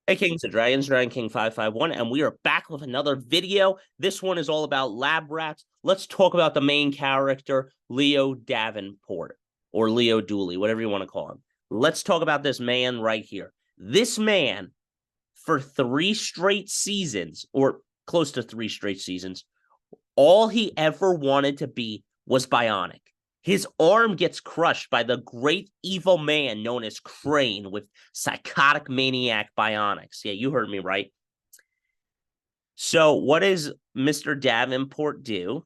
Hey, Kings and Dragons, Dragon King 551, and we are back with another video. This one is all about lab rats. Let's talk about the main character, Leo Davenport, or Leo Dooley, whatever you want to call him. Let's talk about this man right here. This man, for 3 straight seasons, or close to 3 straight seasons, all he ever wanted to be was bionic. His arm gets crushed by the great evil man known as Crane with psychotic maniac bionics. Yeah, you heard me right. So, what does Mr. Davenport do?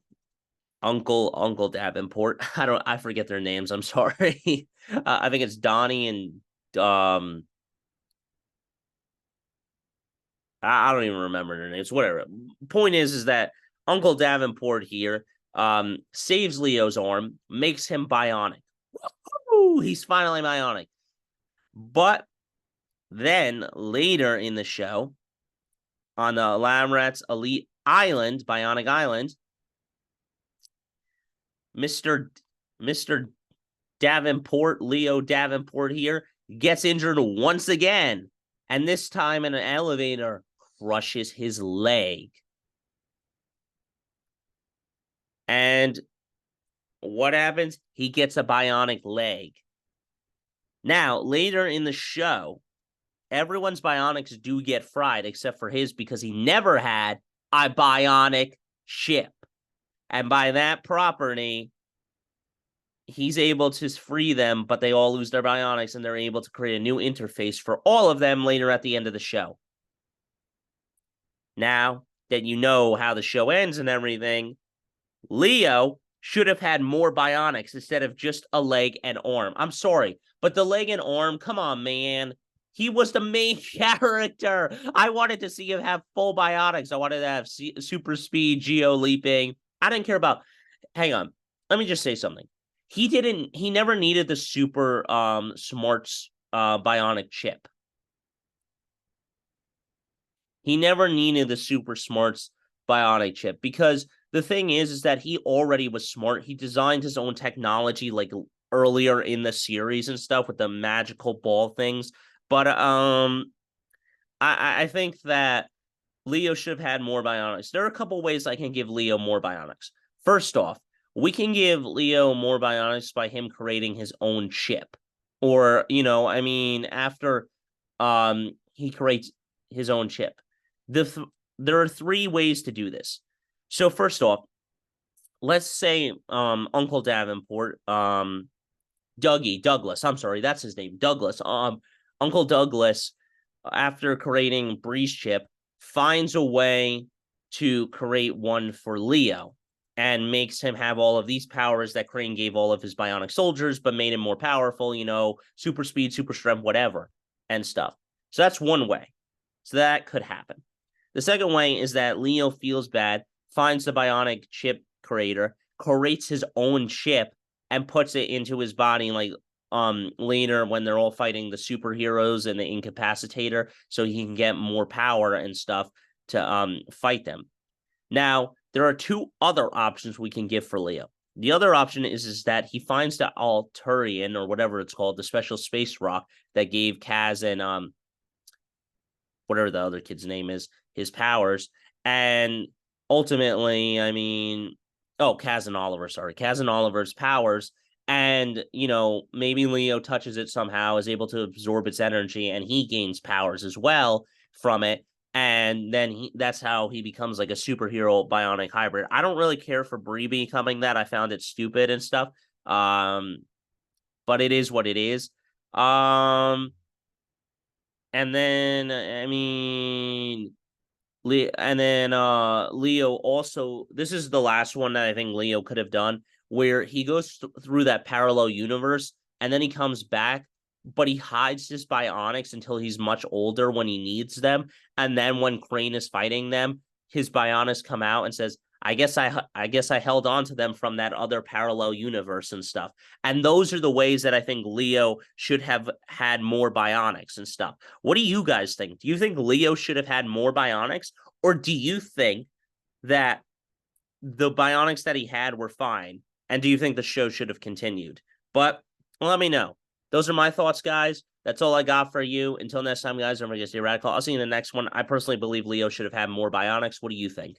Uncle Davenport. I forget their names. I'm sorry. I think it's Donnie and I don't even remember their names. Whatever. Point is that Uncle Davenport here saves Leo's arm, makes him bionic. Woo! He's finally bionic. But then later in the show, on the Lamrat's Elite Island, Bionic Island, Mr. Davenport, Leo Davenport here, gets injured once again. And this time in an elevator, crushes his leg. And what happens? He gets a bionic leg. Now, later in the show, everyone's bionics do get fried except for his because he never had a bionic ship. And by that property, he's able to free them, but they all lose their bionics and they're able to create a new interface for all of them later at the end of the show. Now that you know how the show ends and everything, Leo should have had more bionics instead of just a leg and arm. I'm sorry, but the leg and arm, come on, man. He was the main character. I wanted to see him have full bionics. I wanted to have super speed, geo leaping. I didn't care about. Hang on. Let me just say something. He never needed the super smarts bionic chip. He never needed the super smarts bionic chip because the thing is that he already was smart. He designed his own technology like earlier in the series and stuff with the magical ball things. But I think that Leo should have had more bionics. There are a couple ways I can give Leo more bionics. First off, we can give Leo more bionics by him creating his own chip. Or, I mean, after he creates his own chip. There are 3 ways to do this. So first off, let's say Uncle Davenport, Douglas, I'm sorry, that's his name, Douglas. Uncle Douglas, after creating Bree's chip, finds a way to create one for Leo and makes him have all of these powers that Crane gave all of his bionic soldiers, but made him more powerful, super speed, super strength, whatever, and stuff. So that's one way. So that could happen. The second way is that Leo feels bad, finds the bionic chip creator, creates his own chip, and puts it into his body like later when they're all fighting the superheroes and the incapacitator, so he can get more power and stuff to fight them. Now, there are 2 other options we can give for Leo. The other option is that he finds the Alturian, or whatever it's called, the special space rock that gave Kaz and whatever the other kid's name is, his powers. And ultimately, I mean, Kaz and Oliver, sorry. Kaz and Oliver's powers. And, maybe Leo touches it somehow, is able to absorb its energy, and he gains powers as well from it. And then that's how he becomes like a superhero bionic hybrid. I don't really care for Bree becoming that. I found it stupid and stuff. But it is what it is. And then, I mean, Leo also, this is the last one that I think Leo could have done, where he goes through that parallel universe and then he comes back, but he hides his bionics until he's much older when he needs them. And then when Crane is fighting them, his bionics come out and says, I guess I held on to them from that other parallel universe and stuff. And those are the ways that I think Leo should have had more bionics and stuff. What do you guys think? Do you think Leo should have had more bionics? Or do you think that the bionics that he had were fine? And do you think the show should have continued? But let me know. Those are my thoughts, guys. That's all I got for you. Until next time, guys, remember to stay radical. I'll see you in the next one. I personally believe Leo should have had more Bionics. What do you think?